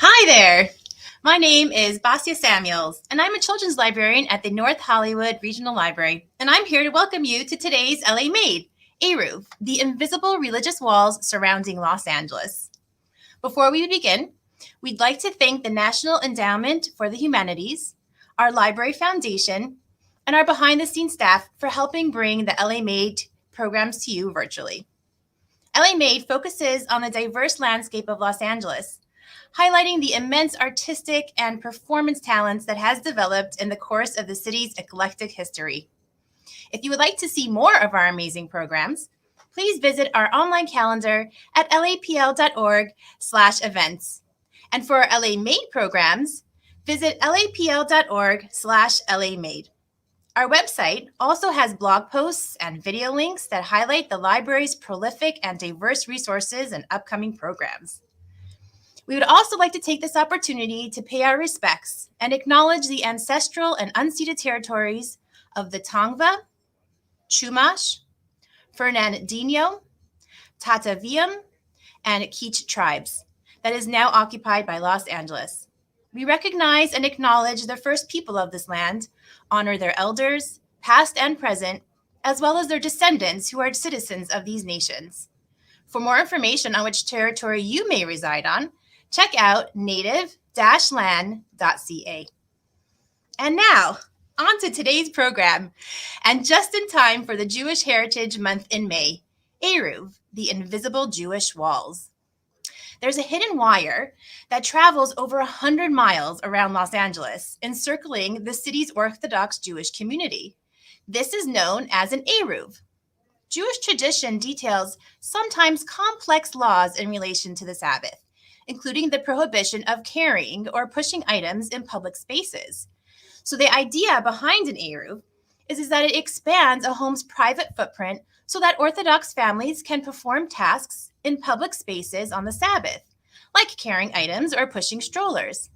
Hi there. My name is Basia Samuels, and I'm a children's librarian at the North Hollywood Regional Library, and I'm here to welcome you to today's LA Made, Eruv, the invisible religious walls surrounding Los Angeles. Before we begin, we'd like to thank the National Endowment for the Humanities, our Library Foundation, and our behind-the-scenes staff for helping bring the LA Made programs to you virtually. LA Made focuses on the diverse landscape of Los Angeles, highlighting the immense artistic and performance talents that has developed in the course of the city's eclectic history. If you would like to see more of our amazing programs, please visit our online calendar at lapl.org/events. And for our LA Made programs, visit lapl.org/LAMade. Our website also has blog posts and video links that highlight the library's prolific and diverse resources and upcoming programs. We would also like to take this opportunity to pay our respects and acknowledge the ancestral and unceded territories of the Tongva, Chumash, Fernandinho, Tataviam, and Kizh tribes that is now occupied by Los Angeles. We recognize and acknowledge the first people of this land, honor their elders, past and present, as well as their descendants who are citizens of these nations. For more information on which territory you may reside on, check out native-land.ca. And now, on to today's program, and just in time for the Jewish Heritage Month in May, Eruv, the invisible Jewish walls. There's a hidden wire that travels over 100 miles around Los Angeles, encircling the city's Orthodox Jewish community. This is known as an Eruv. Jewish tradition details sometimes complex laws in relation to the Sabbath, including the prohibition of carrying or pushing items in public spaces. So the idea behind an Eruv is that it expands a home's private footprint so that Orthodox families can perform tasks in public spaces on the Sabbath, like carrying items or pushing strollers.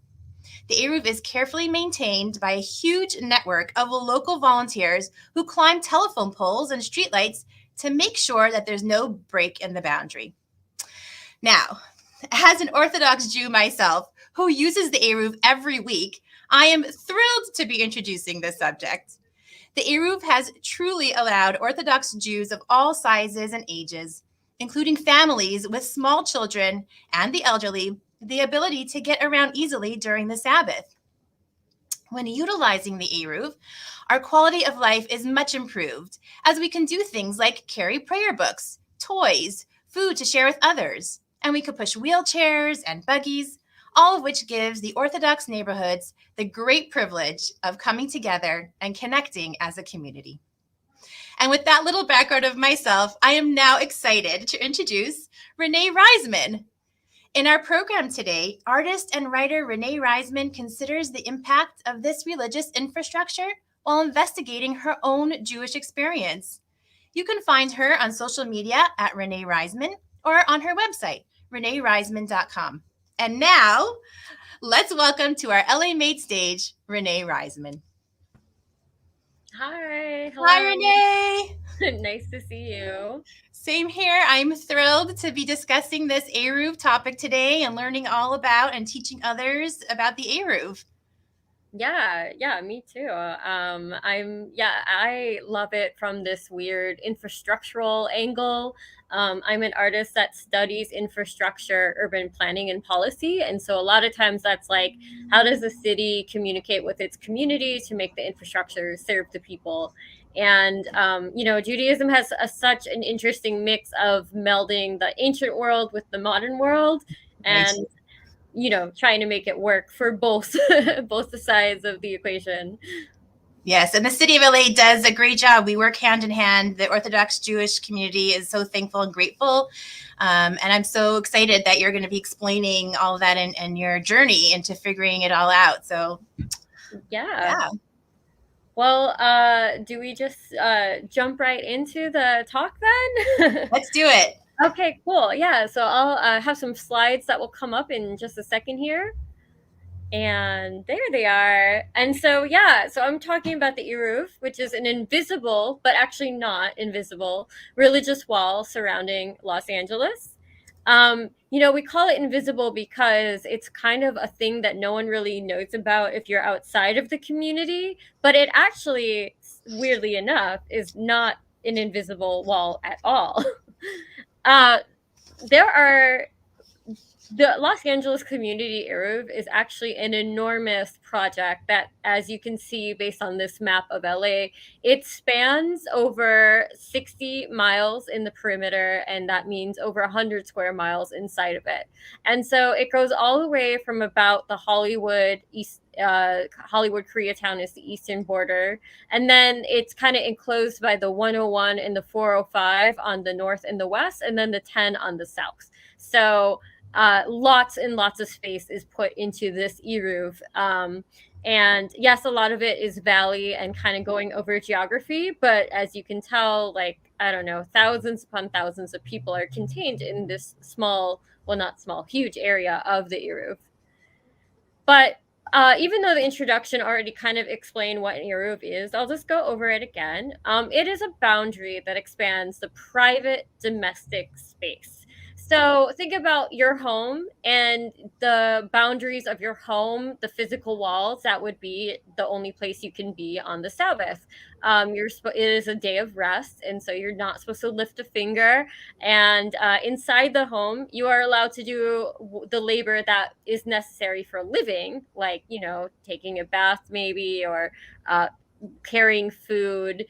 The Eruv is carefully maintained by a huge network of local volunteers who climb telephone poles and streetlights to make sure that there's no break in the boundary. Now, as an Orthodox Jew myself who uses the Eruv every week, I am thrilled to be introducing this subject. The Eruv has truly allowed Orthodox Jews of all sizes and ages, including families with small children and the elderly, the ability to get around easily during the Sabbath. When utilizing the Eruv, our quality of life is much improved, as we can do things like carry prayer books, toys, food to share with others, and we could push wheelchairs and buggies, all of which gives the Orthodox neighborhoods the great privilege of coming together and connecting as a community. And with that little background of myself, I am now excited to introduce Renée Reizman. In our program today, artist and writer Renée Reizman considers the impact of this religious infrastructure while investigating her own Jewish experience. You can find her on social media at Renée Reizman or on her website, reneereizman.com. And now, let's welcome to our LA Made stage, Renée Reizman. Hi. Hello. Hi, Renee. Nice to see you. Same here. I'm thrilled to be discussing this Eruv topic today and learning all about and teaching others about the Eruv. Yeah, me too. I love it from this weird infrastructural angle. I'm an artist that studies infrastructure, urban planning, and policy. And so a lot of times that's like, how does the city communicate with its community to make the infrastructure serve the people? And, Judaism has such an interesting mix of melding the ancient world with the modern world. And trying to make it work for both the sides of the equation. Yes, and the city of LA does a great job. We work hand in hand. The Orthodox Jewish community is so thankful and grateful. And I'm so excited that you're going to be explaining all of that and your journey into figuring it all out. So, yeah. Well, do we just jump right into the talk then? Let's do it. Okay, cool. Yeah, so I'll have some slides that will come up in just a second here. And there they are. And so I'm talking about the Eruv, which is an invisible, but actually not invisible, religious wall surrounding Los Angeles. We call it invisible because it's kind of a thing that no one really knows about if you're outside of the community, but it actually, weirdly enough, is not an invisible wall at all. uh, there are the Los Angeles Community Eruv is actually an enormous project that, as you can see based on this map of LA, it spans over 60 miles in the perimeter, and that means over 100 square miles inside of it. And so it goes all the way from about the Hollywood Koreatown is the eastern border, and then it's kind of enclosed by the 101 and the 405 on the north and the west, and then the 10 on the south. So lots and lots of space is put into this Eruv. And yes, a lot of it is valley and kind of going over geography, but as you can tell, like, I don't know, thousands upon thousands of people are contained in this small, well, not small, huge area of the Eruv. But even though the introduction already kind of explained what an Eruv is, I'll just go over it again. It is a boundary that expands the private domestic space. So think about your home and the boundaries of your home, the physical walls. That would be the only place you can be on the Sabbath. It is a day of rest, and so you're not supposed to lift a finger. And inside the home, you are allowed to do the labor that is necessary for living, like, taking a bath maybe, or carrying food,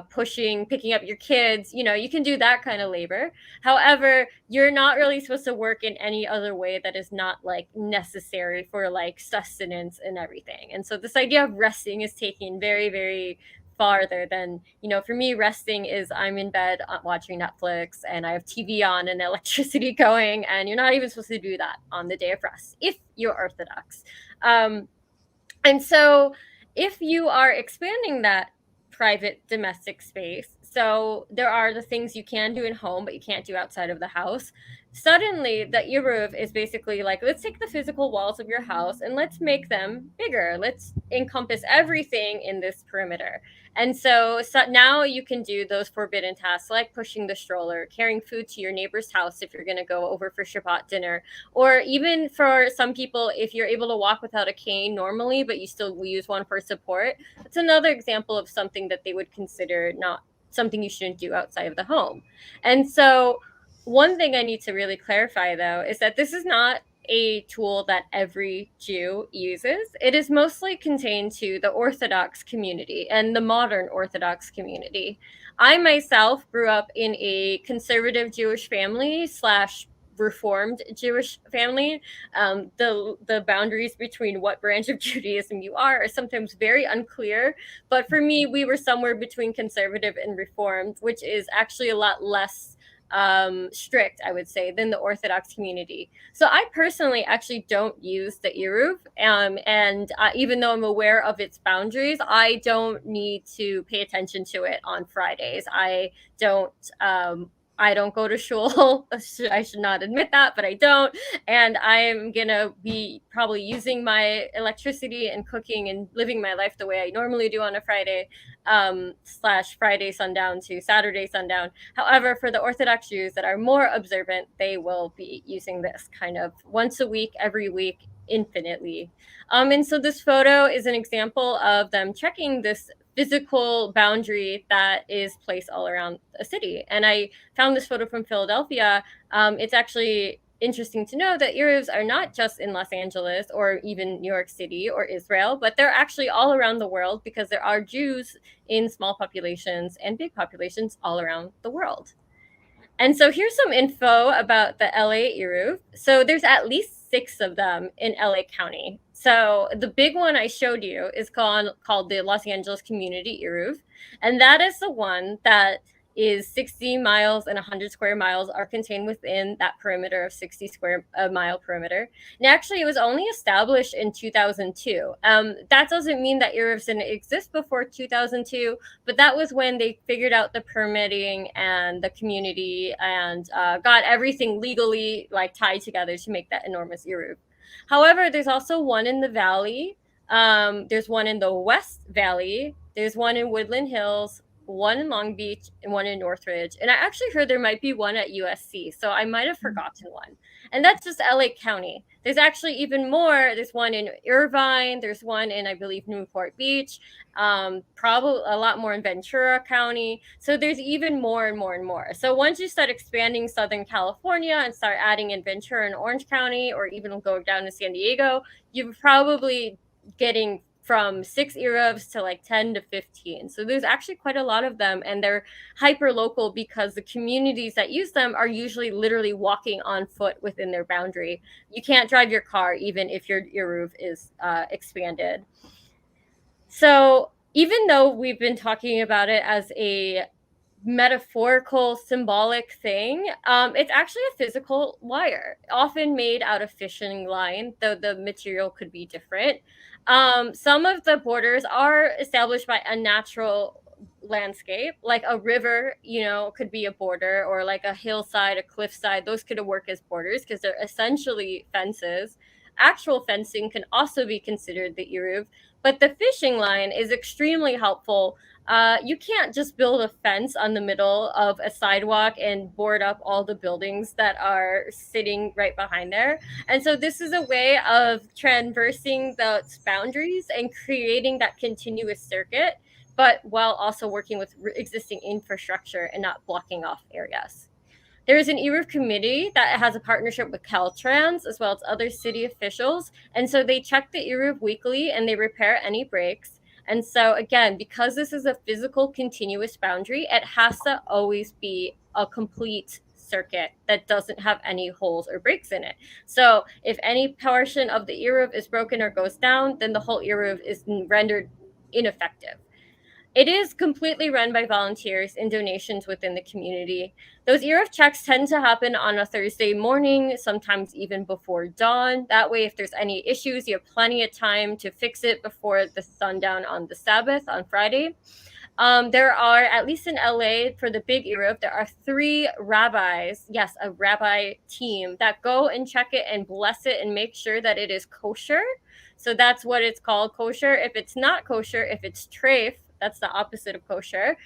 picking up your kids. You can do that kind of labor. However, you're not really supposed to work in any other way that is not like necessary for like sustenance and everything. And so this idea of resting is taken very, very farther than, for me, resting is I'm in bed watching Netflix and I have TV on and electricity going, and you're not even supposed to do that on the day of rest if you're Orthodox. And so if you are expanding that private domestic space, so there are the things you can do in home but you can't do outside of the house, suddenly the Eruv is basically like, let's take the physical walls of your house and let's make them bigger. Let's encompass everything in this perimeter. And so now you can do those forbidden tasks like pushing the stroller, carrying food to your neighbor's house if you're going to go over for Shabbat dinner, or even for some people, if you're able to walk without a cane normally, but you still use one for support, it's another example of something that they would consider not something you shouldn't do outside of the home. And so one thing I need to really clarify, though, is that this is not a tool that every Jew uses. It is mostly contained to the Orthodox community and the modern Orthodox community. I myself grew up in a conservative Jewish family / Reformed Jewish family. The boundaries between what branch of Judaism you are sometimes very unclear. But for me, we were somewhere between conservative and Reformed, which is actually a lot less strict, I would say, than the Orthodox community. So I personally actually don't use the Eruv, and even though I'm aware of its boundaries, I don't need to pay attention to it on Fridays. I don't go to shul. I should not admit that, but I don't. And I'm going to be probably using my electricity and cooking and living my life the way I normally do on a Friday, / Friday sundown to Saturday sundown. However, for the Orthodox Jews that are more observant, they will be using this kind of once a week, every week, infinitely. And so this photo is an example of them checking this physical boundary that is placed all around a city. And I found this photo from Philadelphia. It's actually interesting to know that Eruvs are not just in Los Angeles or even New York City or Israel, but they're actually all around the world because there are Jews in small populations and big populations all around the world. And so here's some info about the LA Eruv. So there's at least 6 of them in LA County. So the big one I showed you is called the Los Angeles Community Eruv. And that is the one that is 60 miles and 100 square miles are contained within that perimeter of 60 square mile perimeter. And actually, it was only established in 2002. That doesn't mean that Eruvs didn't exist before 2002, but that was when they figured out the permitting and the community and got everything legally like tied together to make that enormous Eruv. However, there's also one in the valley. There's one in the West Valley. There's one in Woodland Hills, one in Long Beach, and one in Northridge. And I actually heard there might be one at USC, so I might have forgotten one. And that's just LA County. There's actually even more. There's one in Irvine. There's one in, I believe, Newport Beach. Probably a lot more in Ventura County. So there's even more and more and more. So once you start expanding Southern California and start adding in Ventura and Orange County, or even go down to San Diego, you're probably getting from 6 Eruvs to like 10 to 15. So there's actually quite a lot of them, and they're hyper local because the communities that use them are usually literally walking on foot within their boundary. You can't drive your car even if your Eruv is expanded. So even though we've been talking about it as a metaphorical, symbolic thing, it's actually a physical wire, often made out of fishing line, though the material could be different. Some of the borders are established by a natural landscape, like a river, could be a border, or like a hillside, a cliffside. Those could work as borders because they're essentially fences. Actual fencing can also be considered the Eruv, but the fishing line is extremely helpful. You can't just build a fence on the middle of a sidewalk and board up all the buildings that are sitting right behind there. And so this is a way of traversing those boundaries and creating that continuous circuit, but while also working with existing infrastructure and not blocking off areas. There is an Eruv committee that has a partnership with Caltrans as well as other city officials. And so they check the Eruv weekly and they repair any breaks. And so again, because this is a physical continuous boundary, it has to always be a complete circuit that doesn't have any holes or breaks in it. So if any portion of the Eruv is broken or goes down, then the whole Eruv is rendered ineffective. It is completely run by volunteers and donations within the community. Those Eruv checks tend to happen on a Thursday morning, sometimes even before dawn. That way, if there's any issues, you have plenty of time to fix it before the sundown on the Sabbath on Friday. There are, at least in LA, for the big Eruv, there are 3 rabbis, yes, a rabbi team that go and check it and bless it and make sure that it is kosher. So that's what it's called, kosher. If it's not kosher, if it's treif, that's the opposite of kosher,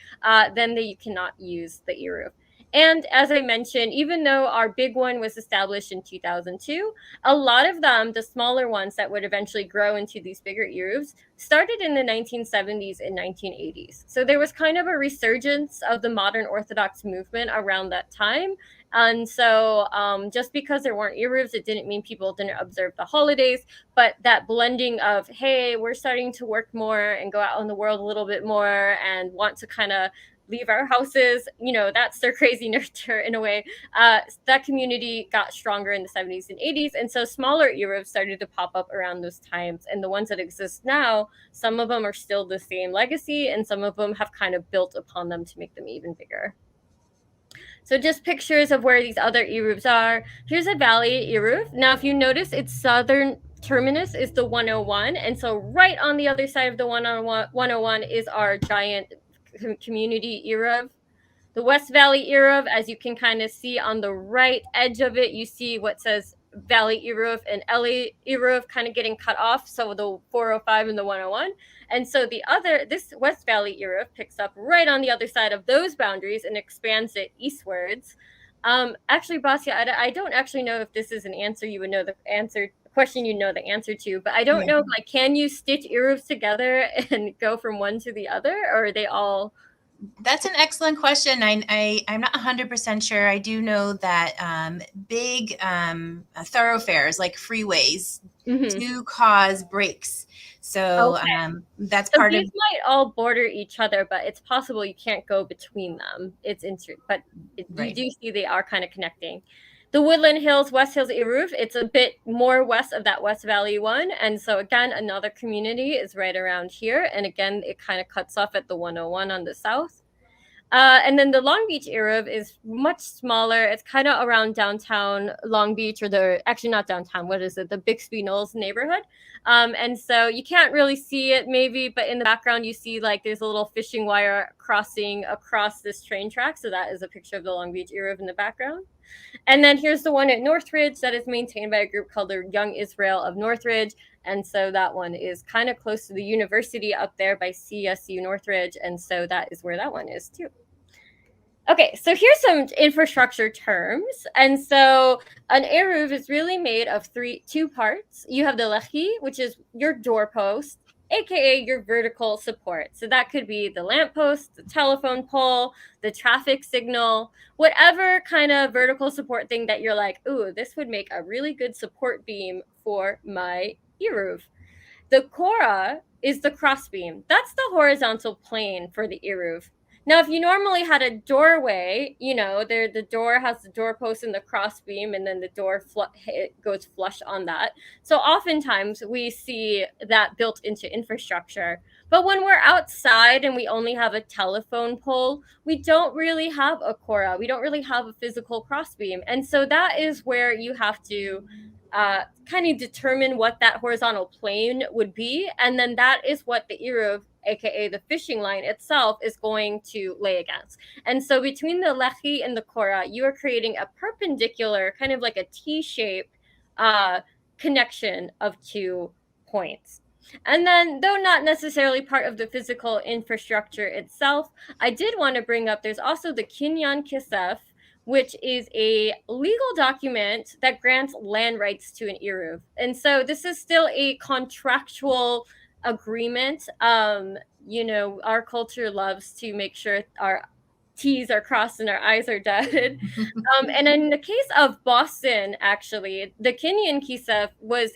then you cannot use the Eruv. And as I mentioned, even though our big one was established in 2002, a lot of them, the smaller ones that would eventually grow into these bigger Eruvs, started in the 1970s and 1980s. So there was kind of a resurgence of the modern Orthodox movement around that time. And so just because there weren't Eruvs, it didn't mean people didn't observe the holidays. But that blending of, hey, we're starting to work more and go out in the world a little bit more and want to kind of leave our houses, that's their crazy nurture in a way. That community got stronger in the 70s and 80s. And so smaller Eruvs started to pop up around those times. And the ones that exist now, some of them are still the same legacy, and some of them have kind of built upon them to make them even bigger. So just pictures of where these other Eruvs are. Here's a valley Eruv. Now, if you notice, its southern terminus is the 101. And so right on the other side of the 101 is our giant community Eruv. The West Valley Eruv, as you can kind of see on the right edge of it, you see what says Valley Eruv and LA Eruv kind of getting cut off. So the 405 and the 101. And so this West Valley Eruv picks up right on the other side of those boundaries and expands it eastwards. Actually, Basia, I don't actually know if this is an answer you would know the answer question you know the answer to, but I don't know, like, can you stitch Eruvs together and go from one to the other, or are they all? That's an excellent question. I'm not 100% sure. I do know that big thoroughfares like freeways do cause breaks. So that's so part these of. might all border each other, but it's possible you can't go between them. You do see they are kind of connecting. The Woodland Hills, West Hills Eruv, it's a bit more west of that West Valley one. And so again, another community is right around here. And again, it kind of cuts off at the 101 on the south. And then the Long Beach Eruv is much smaller. It's kind of around downtown Long Beach, or actually not downtown, what is it? The Bixby Knolls neighborhood. And so you can't really see it maybe, but in the background you see like there's a little fishing wire crossing across this train track. So that is a picture of the Long Beach Eruv in the background. And then here's the one at Northridge that is maintained by a group called the Young Israel of Northridge. And so that one is kind of close to the university up there by CSU Northridge. And so that is where that one is too. Okay, so here's some infrastructure terms. And so an Eruv is really made of two parts. You have the lechi, which is your doorpost, aka your vertical support. So that could be the lamppost, the telephone pole, the traffic signal, whatever kind of vertical support thing that you're like, ooh, this would make a really good support beam for my Eruv. The Korah is the crossbeam. That's the horizontal plane for the Eruv. Now, if you normally had a doorway, the door has the doorpost and the crossbeam, and then the door goes flush on that. So oftentimes we see that built into infrastructure. But when we're outside and we only have a telephone pole, we don't really have a Korah. We don't really have a physical crossbeam. And so that is where you have to kind of determine what that horizontal plane would be. And then that is what the Eruv, aka the fishing line itself, is going to lay against. And so between the lechi and the Korah, you are creating a perpendicular, kind of like a T-shape connection of 2 points. And then, though not necessarily part of the physical infrastructure itself, I did want to bring up, there's also the Kinyan Kisef, which is a legal document that grants land rights to an Eruv. And so this is still a contractual agreement. Our culture loves to make sure our T's are crossed and our I's are dotted. And in the case of Boston, actually, the Kinyan Kisef was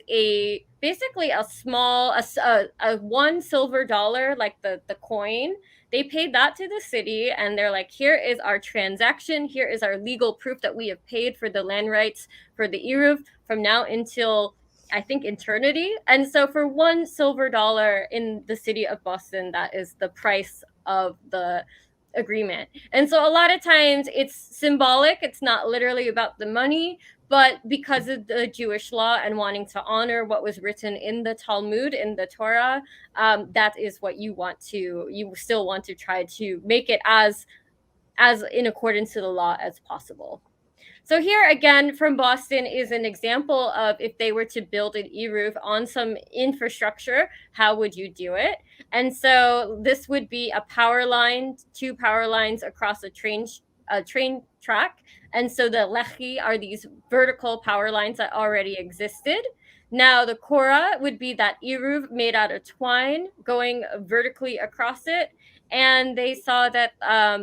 basically a small, a $1 like the coin. They paid that to the city, and they're like, here is our transaction. Here is our legal proof that we have paid for the land rights for the Eruv from now until, I think, eternity. And so for $1 in the city of Boston, that is the price of the agreement. And so a lot of times it's symbolic. It's not literally about the money, but because of the Jewish law and wanting to honor what was written in the Talmud, in the Torah, that is what you still want to try to make it as in accordance to the law as possible. So here again from Boston is an example of if they were to build an Eruv on some infrastructure, how would you do it? And so this would be a power line, 2 power lines across a train track. And so the lechi are these vertical power lines that already existed. Now the Korah would be that Eruv made out of twine going vertically across it. And they saw that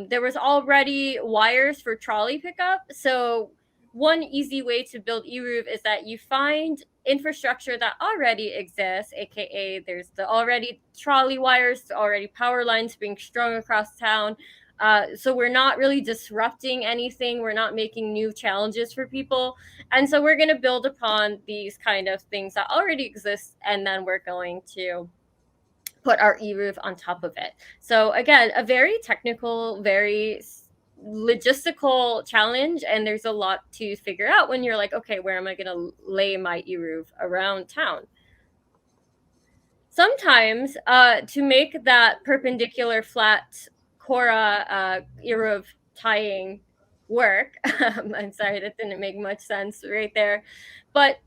there was already wires for trolley pickup. So one easy way to build Eruv is that you find infrastructure that already exists, aka there's the already trolley wires, already power lines being strung across town. So we're not really disrupting anything. We're not making new challenges for people. And so we're going to build upon these kind of things that already exist, and then we're going to put our Eruv on top of it. So again, a very technical, very logistical challenge, and there's a lot to figure out when you're like, okay, where am I going to lay my Eruv around town? Sometimes to make that perpendicular flat Korah Eruv tying work, I'm sorry, that didn't make much sense right there, but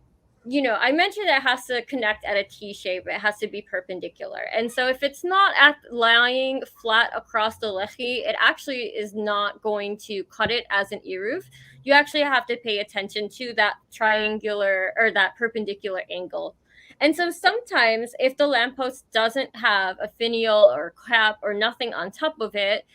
I mentioned it has to connect at a T shape. It has to be perpendicular. And so if it's not lying flat across the lechi, it actually is not going to cut it as an Eruv. You actually have to pay attention to that triangular or that perpendicular angle. And so sometimes if the lamppost doesn't have a finial or cap or nothing on top of it,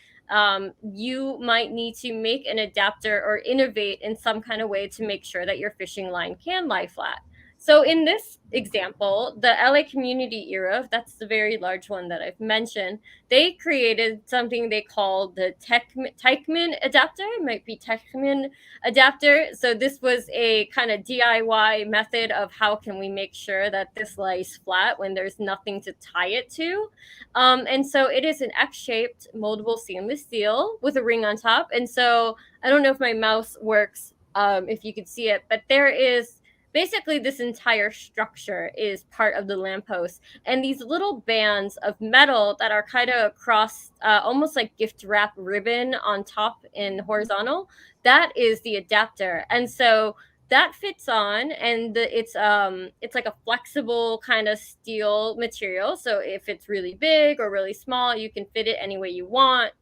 you might need to make an adapter or innovate in some kind of way to make sure that your fishing line can lie flat. So in this example, the LA Community Eruv, that's the very large one that I've mentioned, they created something they call the Teichman adapter. It might be Teichman adapter. So this was a kind of DIY method of how can we make sure that this lies flat when there's nothing to tie it to. And so it is an X-shaped moldable stainless steel with a ring on top. And so I don't know if my mouse works, if you could see it, but there is basically this entire structure is part of the lamppost, and these little bands of metal that are kind of across, almost like gift wrap ribbon on top in horizontal, that is the adapter. And so that fits on, and it's like a flexible kind of steel material, so if it's really big or really small, you can fit it any way you want.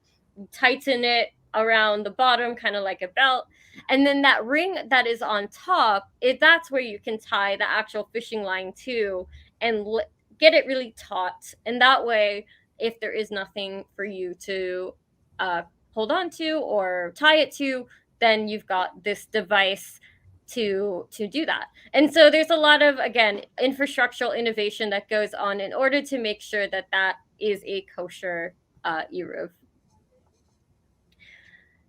Tighten it around the bottom, kind of like a belt. And then that ring that is on top, that's where you can tie the actual fishing line to, and get it really taut. And that way, if there is nothing for you to hold on to or tie it to, then you've got this device to do that. And so there's a lot of, again, infrastructural innovation that goes on in order to make sure that that is a kosher eruv.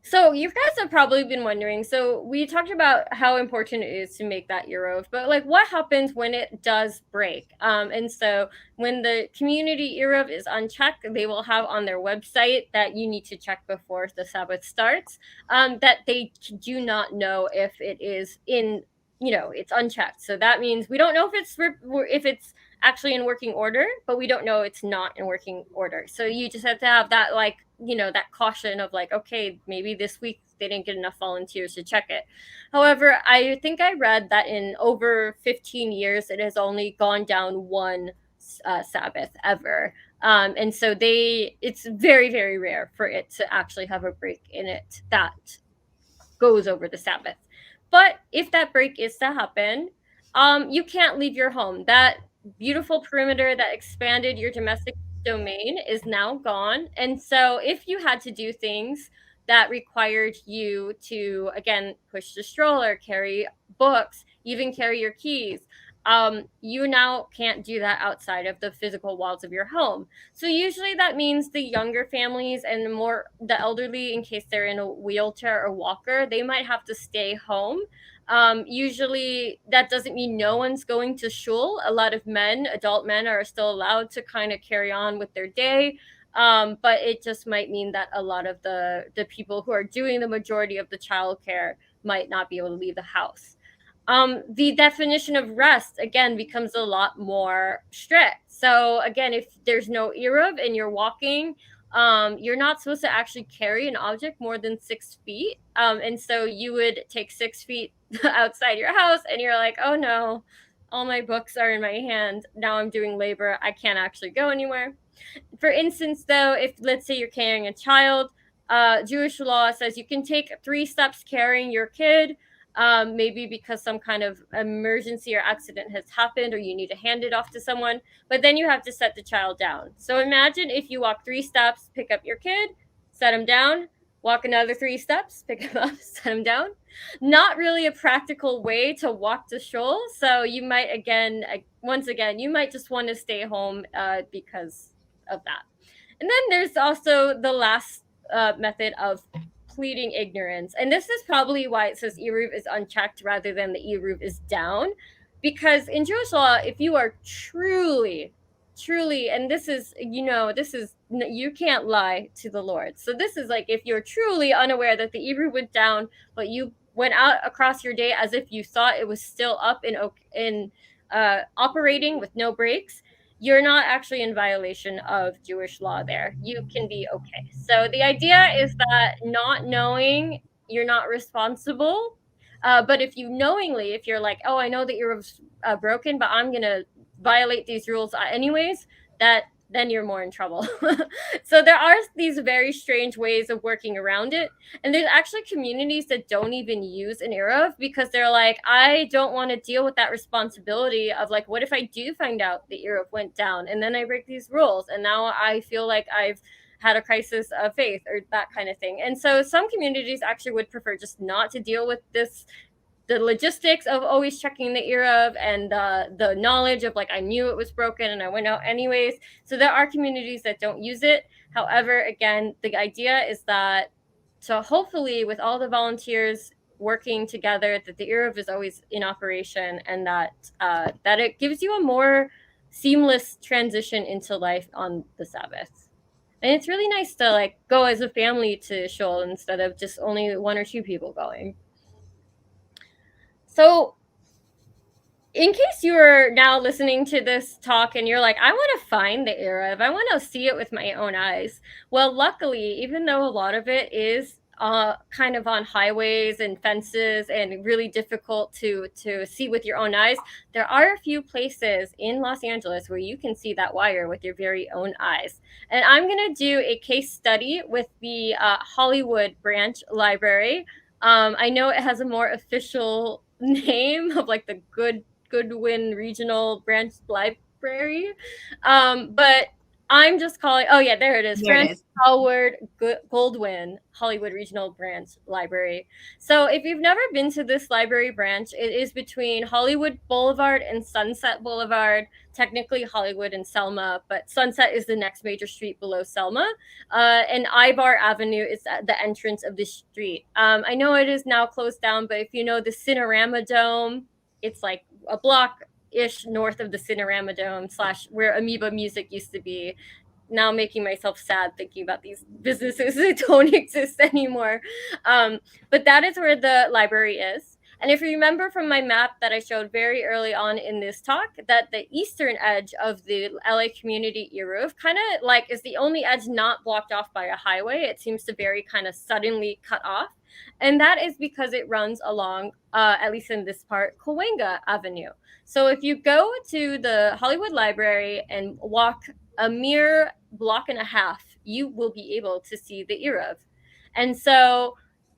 So you guys have probably been wondering, so we talked about how important it is to make that eruv, but like what happens when it does break? And so when the community eruv is unchecked, they will have on their website that you need to check before the Sabbath starts, that they do not know if it is in, it's unchecked. So that means we don't know if it's actually in working order, but we don't know it's not in working order. So you just have to have that, like, that caution of like, okay, maybe this week they didn't get enough volunteers to check it. However, I think I read that in over 15 years, it has only gone down one Sabbath ever. And so it's very, very rare for it to actually have a break in it that goes over the Sabbath. But if that break is to happen, you can't leave your home. That beautiful perimeter that expanded your domestic domain is now gone. And so if you had to do things that required you to, again, push the stroller, carry books, even carry your keys, you now can't do that outside of the physical walls of your home. So usually that means the younger families and the elderly, in case they're in a wheelchair or walker, they might have to stay home. Usually that doesn't mean no one's going to shul. A lot of adult men are still allowed to kind of carry on with their day. But it just might mean that a lot of the people who are doing the majority of the childcare might not be able to leave the house. The definition of rest, again, becomes a lot more strict. So again, if there's no eruv and you're walking, you're not supposed to actually carry an object more than 6 feet. And so you would take 6 feet outside your house, and you're like, oh no, all my books are in my hand. Now I'm doing labor. I can't actually go anywhere. For instance, though, if let's say you're carrying a child, Jewish law says you can take 3 steps carrying your kid, maybe because some kind of emergency or accident has happened, or you need to hand it off to someone, but then you have to set the child down. So imagine if you walk 3 steps, pick up your kid, set him down, walk another 3 steps, pick him up, set him down. Not really a practical way to walk to shul. So you might, once again, you might just want to stay home because of that. And then there's also the last method of pleading ignorance. And this is probably why it says eruv is unchecked rather than the eruv is down. Because in Jewish law, if you are truly, and this is, you can't lie to the Lord. So this is like, if you're truly unaware that the eruv went down, but you went out across your day as if you thought it was still up in operating with no breaks, you're not actually in violation of Jewish law there. You can be okay. So the idea is that not knowing, you're not responsible. But if you're like, oh, I know that you're broken, but I'm going to violate these rules anyways, then you're more in trouble. So there are these very strange ways of working around it. And there's actually communities that don't even use an eruv because they're like, I don't want to deal with that responsibility of like, what if I do find out the eruv went down and then I break these rules and now I feel like I've had a crisis of faith or that kind of thing. And so some communities actually would prefer just not to deal with the logistics of always checking the eruv and the knowledge of like, I knew it was broken and I went out anyways. So there are communities that don't use it. However, again, the idea is that, so hopefully with all the volunteers working together, that the eruv is always in operation, and that it gives you a more seamless transition into life on the Sabbath. And it's really nice to like go as a family to shul instead of just only 1 or 2 people going. So in case you are now listening to this talk and you're like, I want to find the Eruv, I want to see it with my own eyes. Well, luckily, even though a lot of it is kind of on highways and fences and really difficult to see with your own eyes, there are a few places in Los Angeles where you can see that wire with your very own eyes. And I'm going to do a case study with the Hollywood Branch Library. I know it has a more official name of like the Goodwin Regional Branch Library. But I'm just calling, oh yeah, there it is. There it Francis is. Howard Goldwyn Hollywood Regional Branch Library. So if you've never been to this library branch, it is between Hollywood Boulevard and Sunset Boulevard, technically Hollywood and Selma, but Sunset is the next major street below Selma. And Ibar Avenue is at the entrance of the street. I know it is now closed down, but if you know the Cinerama Dome, it's like a block ish north of the Cinerama Dome / where Amoeba Music used to be. Now making myself sad thinking about these businesses that don't exist anymore. But that is where the library is. And if you remember from my map that I showed very early on in this talk, that the eastern edge of the LA community Eruv kind of like is the only edge not blocked off by a highway. It seems to very kind of suddenly cut off. And that is because it runs along, at least in this part, Cahuenga Avenue. So if you go to the Hollywood Library and walk a mere block and a half, you will be able to see the Eruv. And so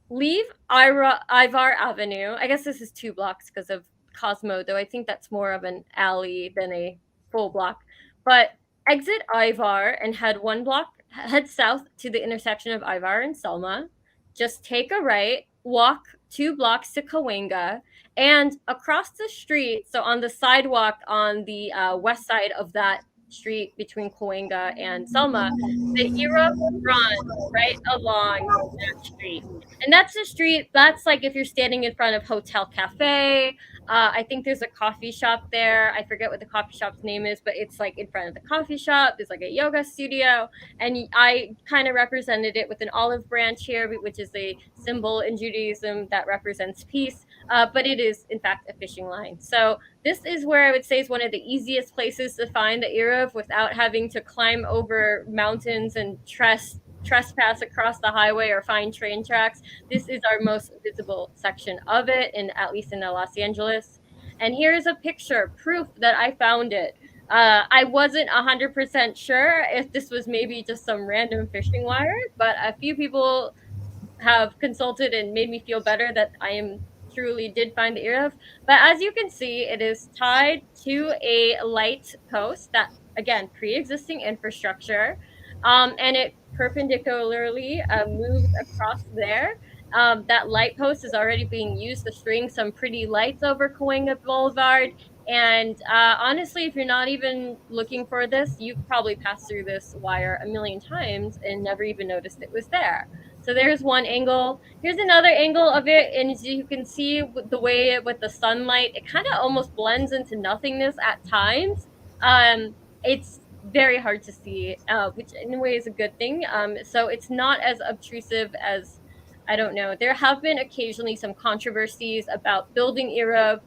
leave Ivar Avenue. I guess this is 2 blocks because of Cosmo, though I think that's more of an alley than a full block. But exit Ivar and head 1 block, head south to the intersection of Ivar and Selma. Just take a right, walk 2 blocks to Cahuenga, and across the street, so on the sidewalk on the west side of that street between Cahuenga and Selma, the Eruv runs right along that street. And that's the street, that's like if you're standing in front of Hotel Cafe. I think there's a coffee shop there. I forget what the coffee shop's name is, but it's like in front of the coffee shop. There's like a yoga studio. And I kind of represented it with an olive branch here, which is a symbol in Judaism that represents peace. But it is, in fact, a fishing line. So this is where I would say is one of the easiest places to find the Eruv without having to climb over mountains and trespass across the highway or find train tracks. This is our most visible section of it, at least in Los Angeles. And here's a picture, proof that I found it. I wasn't 100% sure if this was maybe just some random fishing wire, but a few people have consulted and made me feel better that I am truly did find the Eruv. But as you can see, it is tied to a light post that, again, pre-existing infrastructure, and it perpendicularly moves across there. That light post is already being used to string some pretty lights over Cahuenga Boulevard. And honestly, if you're not even looking for this, you've probably passed through this wire a million times and never even noticed it was there. So there's one angle. Here's another angle of it, and as you can see with the way with the sunlight, it kind of almost blends into nothingness at times. It's very hard to see, which in a way is a good thing. So it's not as obtrusive as, I don't know. There have been occasionally some controversies about building Eruv.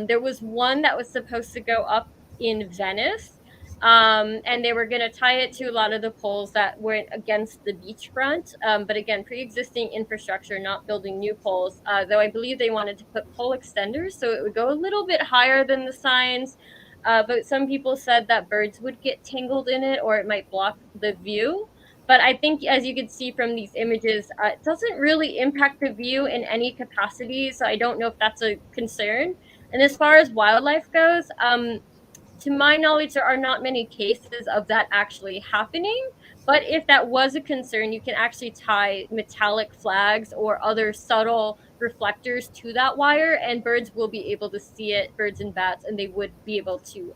There was one that was supposed to go up in Venice, and they were going to tie it to a lot of the poles that went against the beachfront. But again, pre-existing infrastructure, not building new poles, though I believe they wanted to put pole extenders so it would go a little bit higher than the signs. But some people said that birds would get tangled in it or it might block the view. But I think, as you can see from these images, it doesn't really impact the view in any capacity. So I don't know if that's a concern. And as far as wildlife goes, to my knowledge, there are not many cases of that actually happening. But if that was a concern, you can actually tie metallic flags or other subtle reflectors to that wire, and birds will be able to see it, birds and bats, and they would be able to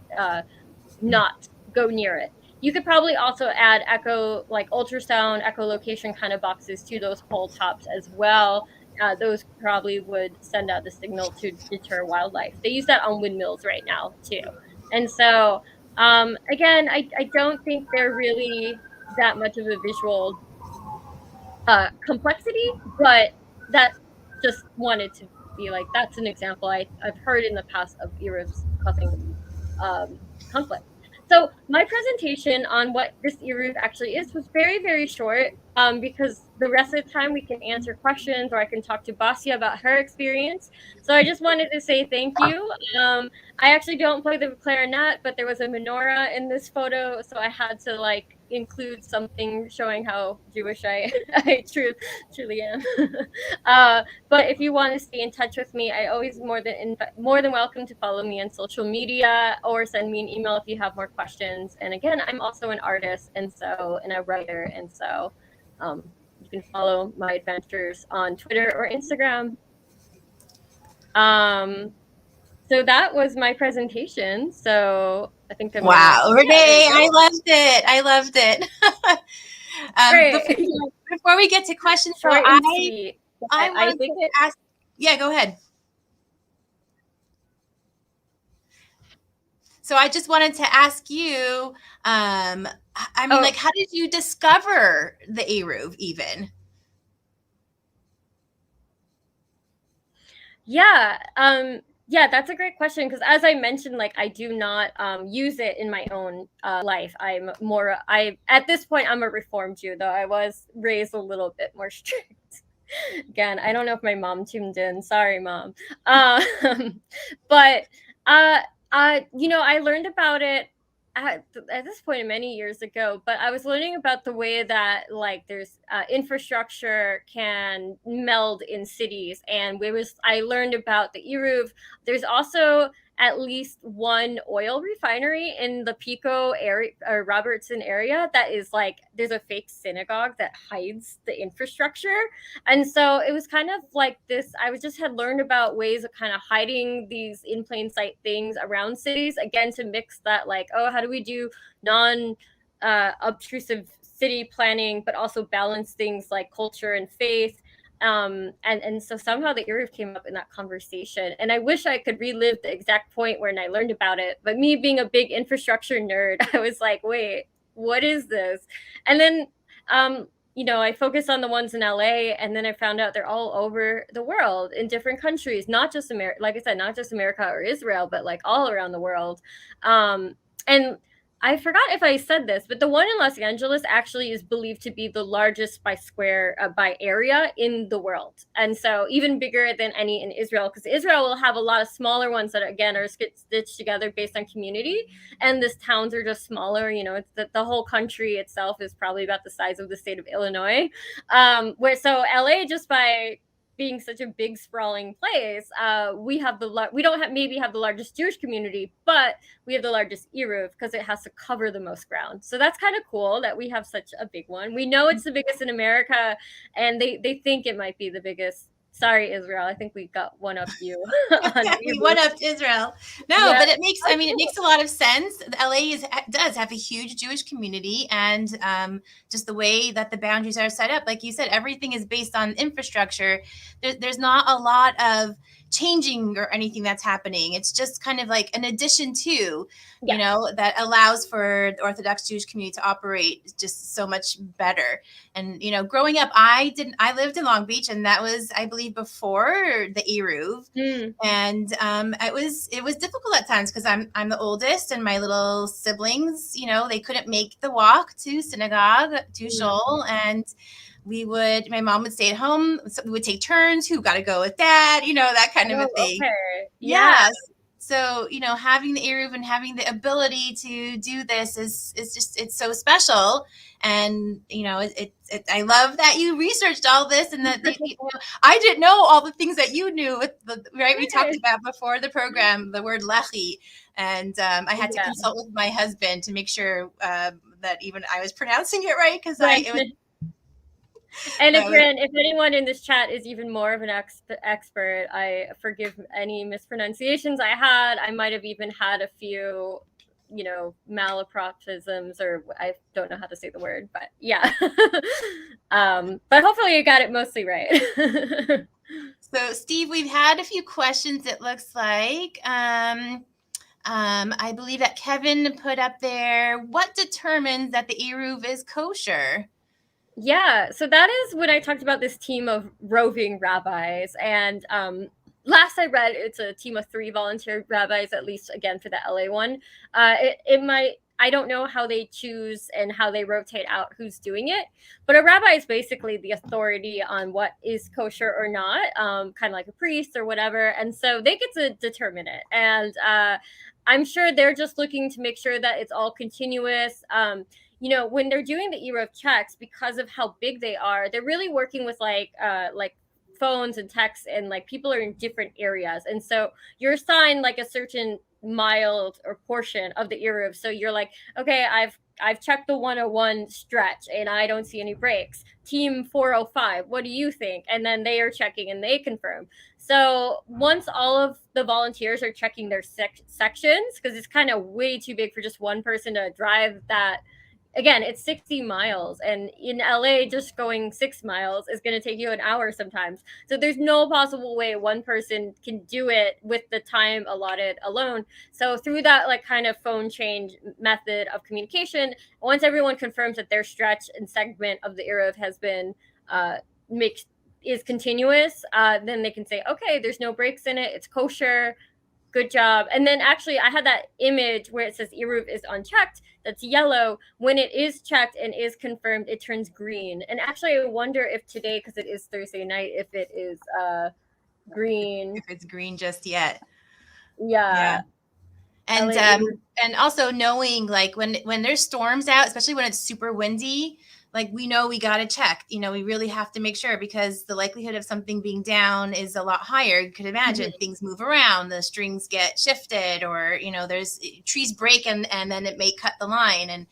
not go near it. You could probably also add like ultrasound, echolocation kind of boxes to those pole tops as well. Those probably would send out the signal to deter wildlife. They use that on windmills right now too. And so, again, I don't think they're really that much of a visual complexity, but that just wanted to be like, that's an example I've heard in the past of Eruvs causing conflict. So my presentation on what this Eruv actually is was very, very short, because the rest of the time we can answer questions, or I can talk to Basia about her experience. So I just wanted to say thank you. I actually don't play the clarinet, but there was a menorah in this photo, so I had to like include something showing how Jewish I truly am. But if you want to stay in touch with me, I always more than welcome to follow me on social media or send me an email if you have more questions. And again, I'm also an artist and a writer, and so you can follow my adventures on Twitter or Instagram. So that was my presentation. So I think I'm Wow, Renee, go. I loved it. I loved it. Great. Before we get to questions, so Short and sweet. I I wanted think to ask. Yeah, go ahead. So I just wanted to ask you. I mean, like, how did you discover the Eruv even? Yeah. Yeah, that's a great question, because as I mentioned, like, I do not use it in my own life. I at this point I'm a Reformed Jew, though I was raised a little bit more strict. Again, I don't know if my mom tuned in. Sorry, mom. But I learned about it at this point many years ago. But I was learning about the way that like there's infrastructure can meld in cities, and I learned about the Eruv. There's also at least one oil refinery in the Pico area or Robertson area that is like there's a fake synagogue that hides the infrastructure. And so it was kind of like this. I was just had learned about ways of kind of hiding these in plain sight things around cities, again, to mix that, like, oh, how do we do non obtrusive city planning, but also balance things like culture and faith. And so somehow the Eruv came up in that conversation. And I wish I could relive the exact point when I learned about it. But me being a big infrastructure nerd, I was like, wait, what is this? And then I focused on the ones in LA, and then I found out they're all over the world in different countries, not just America, like I said, not just America or Israel, but like all around the world. And I forgot if I said this, but the one in Los Angeles actually is believed to be the largest by area in the world. And so even bigger than any in Israel, because Israel will have a lot of smaller ones that, again, are stitched together based on community. And these towns are just smaller. It's the whole country itself is probably about the size of the state of Illinois. So LA, just by being such a big sprawling place, we don't maybe have the largest Jewish community, but we have the largest Eruv because it has to cover the most ground. So that's kind of cool that we have such a big one. We know it's the biggest in America, and they think it might be the biggest. Sorry, Israel. I think we got one up you. We one upped Israel. No, but it makes a lot of sense. LA does have a huge Jewish community, and just the way that the boundaries are set up, like you said, everything is based on infrastructure. There's not a lot of changing or anything that's happening. It's just kind of like an addition to, that allows for the Orthodox Jewish community to operate just so much better. And, growing up, I lived in Long Beach, and that was, I believe, before the Eruv. And it was difficult at times because I'm the oldest, and my little siblings, they couldn't make the walk to synagogue, to shul, and my mom would stay at home. So we would take turns. Who got to go with dad? That kind of a thing. Okay. Yeah. So, having the Eruv and having the ability to do this is just, it's so special. And, I love that you researched all this, and that I didn't know all the things that you knew we talked about before the program, the word lechi. And I had to consult with my husband to make sure that even I was pronouncing it right. And again, if anyone in this chat is even more of an expert, I forgive any mispronunciations I had. I might have even had a few, malapropisms, or I don't know how to say the word, but yeah. But hopefully you got it mostly right. So, Steve, we've had a few questions, it looks like. I believe that Kevin put up there, what determines that the Eruv is kosher? Yeah, so that is when I talked about this team of roving rabbis. And last I read, it's a team of 3 volunteer rabbis, at least again for the LA one. It might, I don't know how they choose and how they rotate out who's doing it, but a rabbi is basically the authority on what is kosher or not, kind of like a priest or whatever. And so they get to determine it. And I'm sure they're just looking to make sure that it's all continuous. When they're doing the Eruv checks, because of how big they are, they're really working with like phones and texts, and like people are in different areas, and so you're assigned like a certain mile or portion of the Eruv. So you're like, okay, I've checked the 101 stretch and I don't see any breaks. Team 405, what do you think? And then they are checking and they confirm. So once all of the volunteers are checking their sections, because it's kind of way too big for just one person to drive that. Again, it's 60 miles, and in LA, just going 6 miles is going to take you an hour sometimes. So there's no possible way one person can do it with the time allotted alone. So through that like kind of phone change method of communication, once everyone confirms that their stretch and segment of the Eruv has been is continuous, then they can say, okay, there's no breaks in it, it's kosher, good job. And then actually I had that image where it says Eruv is unchecked, that's yellow. When it is checked and is confirmed, it turns green. And actually I wonder if today, because it is Thursday night, if it is green. If it's green just yet. Yeah. And also knowing like when there's storms out, especially when it's super windy, like we know we got to check, we really have to make sure, because the likelihood of something being down is a lot higher. You could imagine things move around, the strings get shifted, or there's trees break and then it may cut the line. And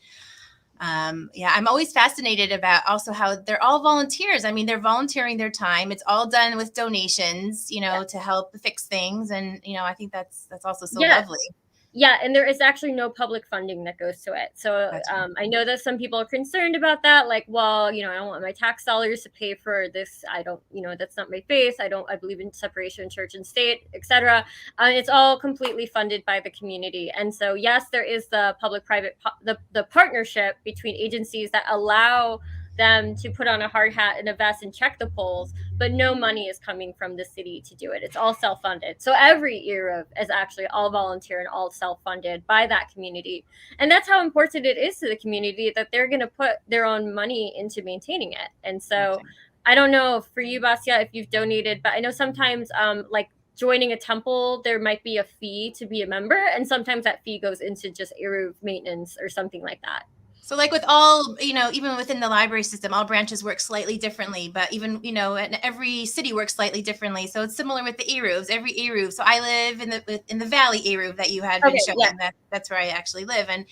I'm always fascinated about also how they're all volunteers. I mean, they're volunteering their time. It's all done with donations, to help fix things. And I think that's also so lovely. Yeah, and there is actually no public funding that goes to it. So I know that some people are concerned about that, like, well, I don't want my tax dollars to pay for this. I don't, that's not my faith. I believe in separation of church and state, etc. It's all completely funded by the community. And so, yes, there is the public-private, the partnership between agencies that allow them to put on a hard hat and a vest and check the polls, but no money is coming from the city to do it. It's all self-funded. So every Eruv is actually all volunteer and all self-funded by that community. And that's how important it is to the community that they're going to put their own money into maintaining it. And so I don't know for you, Basia, if you've donated, but I know sometimes like joining a temple, there might be a fee to be a member, and sometimes that fee goes into just Eruv maintenance or something like that. So like with all, even within the library system, all branches work slightly differently, but even, and every city works slightly differently. So it's similar with the Eruvs, every Eruv. So I live in the Valley Eruv that you had been showing. Yeah. That's where I actually live. And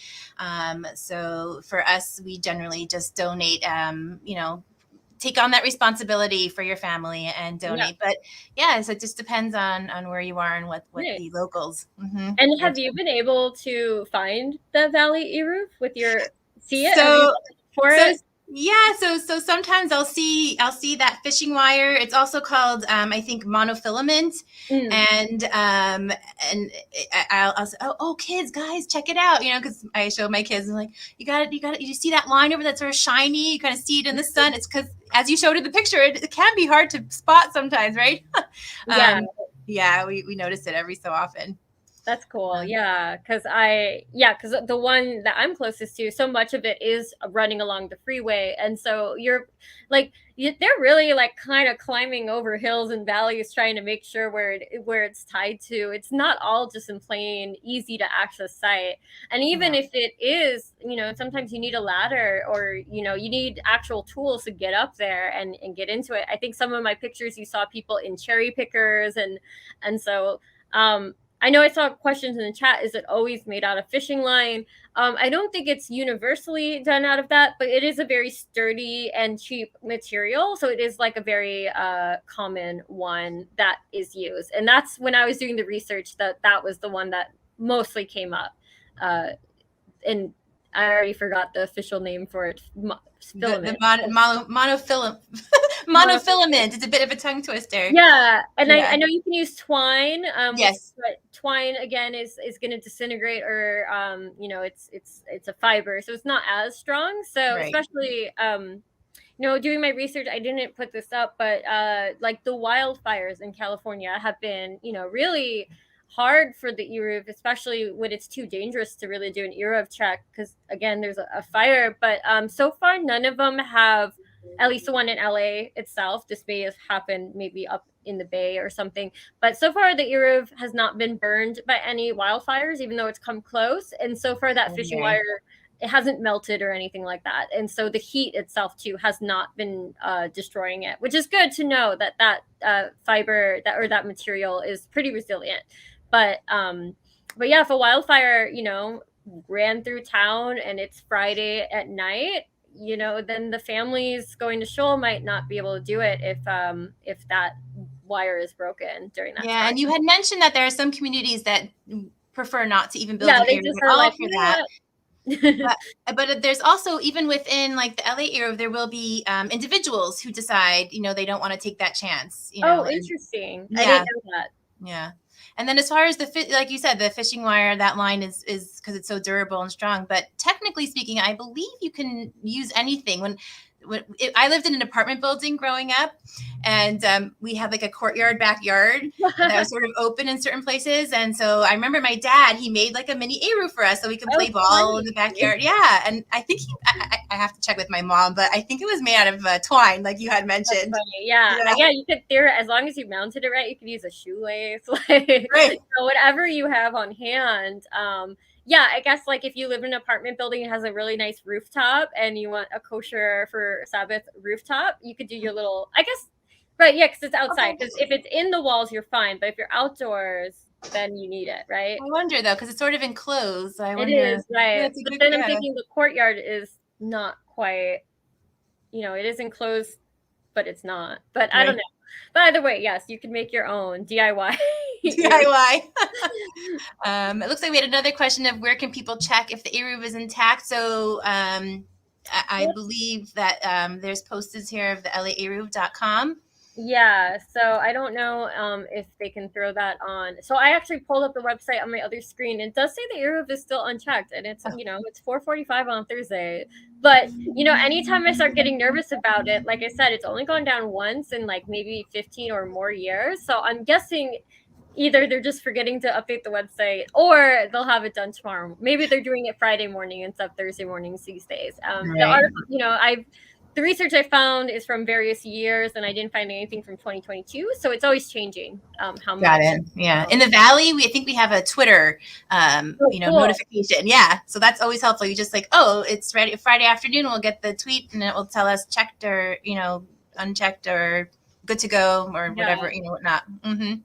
so for us, we generally just donate, take on that responsibility for your family and donate. Yeah. But so it just depends on where you are and what the locals. Mm-hmm. And have you been able to find the Valley Eruv with your see it? So sometimes I'll see that fishing wire. It's also called I think monofilament. And I'll say, oh kids, guys, check it out, because I show my kids, I'm like, you see that line over that's sort of shiny, you kind of see it in the sun. It's because, as you showed in the picture, it can be hard to spot sometimes, right? We notice it every so often. That's cool. Because the one that I'm closest to, so much of it is running along the freeway. And so they're really like kind of climbing over hills and valleys, trying to make sure where it's tied to. It's not all just in plain, easy to access site. And even if it is, sometimes you need a ladder, or, you need actual tools to get up there and get into it. I think some of my pictures, you saw people in cherry pickers. And so, I know I saw questions in the chat. Is it always made out of fishing line? I don't think it's universally done out of that, but it is a very sturdy and cheap material. So it is like a very common one that is used. And that's when I was doing the research that was the one that mostly came up. And I already forgot the official name for it. Monofilament. Monofilament. It's a bit of a tongue twister. Yeah, and I know you can use twine. Yes, but twine again is going to disintegrate, or it's a fiber, so it's not as strong. So especially No, doing my research, I didn't put this up, but like the wildfires in California have been, really hard for the Eruv, especially when it's too dangerous to really do an Eruv check because again, there's a fire. But so far, none of them have. At least the one in LA itself. This may have happened maybe up in the Bay or something. But so far, the Eruv has not been burned by any wildfires, even though it's come close. And so far, that fishing Okay. wire, it hasn't melted or anything like that. And so the heat itself too has not been destroying it, which is good to know that fiber that material is pretty resilient. But yeah, if a wildfire ran through town and it's Friday at night, then the families going to shul might not be able to do it if that wire is broken during that Yeah, time. and you had mentioned that there are some communities that prefer not to even build Yeah, an they area just at are all like, for you know that. what? But there's also, even within like the LA area, there will be individuals who decide, they don't want to take that chance, Oh, and interesting. I yeah, didn't know that. yeah. And then as far as like you said, the fishing wire, that line is because it's so durable and strong. But technically speaking, I believe you can use anything. I lived in an apartment building growing up, and we had like a courtyard backyard that was sort of open in certain places. And so I remember my dad, he made like a mini Eruv for us so we could Oh, play ball in the funny. backyard. Yeah. And I think I have to check with my mom, but I think it was made out of twine, like you had That's mentioned. funny. Yeah. Yeah. Yeah, you could as long as you mounted it right, you could use a shoelace, like Right. whatever you have on hand. Yeah, I guess like if you live in an apartment building that has a really nice rooftop and you want a kosher for Sabbath rooftop, you could do your little, I guess, right, yeah, because it's outside. Because if it's in the walls, you're fine. But if you're outdoors, then you need it, right? I wonder though, because it's sort of enclosed. I It wonder. is, right. That's a But good, then I'm yeah. thinking the courtyard is not quite, it is enclosed, but it's not. But I don't Right. know. But either way, yes, you can make your own DIY. DIY. It looks like we had another question of where can people check if the Eruv is intact. So I believe that there's posters here of the laeruv.com. Yeah, so I don't know if they can throw that on. So I actually pulled up the website on my other screen. It does say the Eruv is still unchecked, and it's 4:45 on Thursday. But anytime I start getting nervous about it, like I said, it's only gone down once in like maybe 15 or more years. So I'm guessing either they're just forgetting to update the website or they'll have it done tomorrow. Maybe they're doing it Friday morning instead of Thursday mornings these days. The Right. article, the research I found is from various years, and I didn't find anything from 2022. So it's always changing. How much? Got it. Yeah. In the Valley, I think we have a Twitter, Cool. notification. Yeah. So that's always helpful. You just like, oh, it's ready Friday afternoon. We'll get the tweet and it will tell us checked or, unchecked or good to go or whatever, whatnot. Mm-hmm.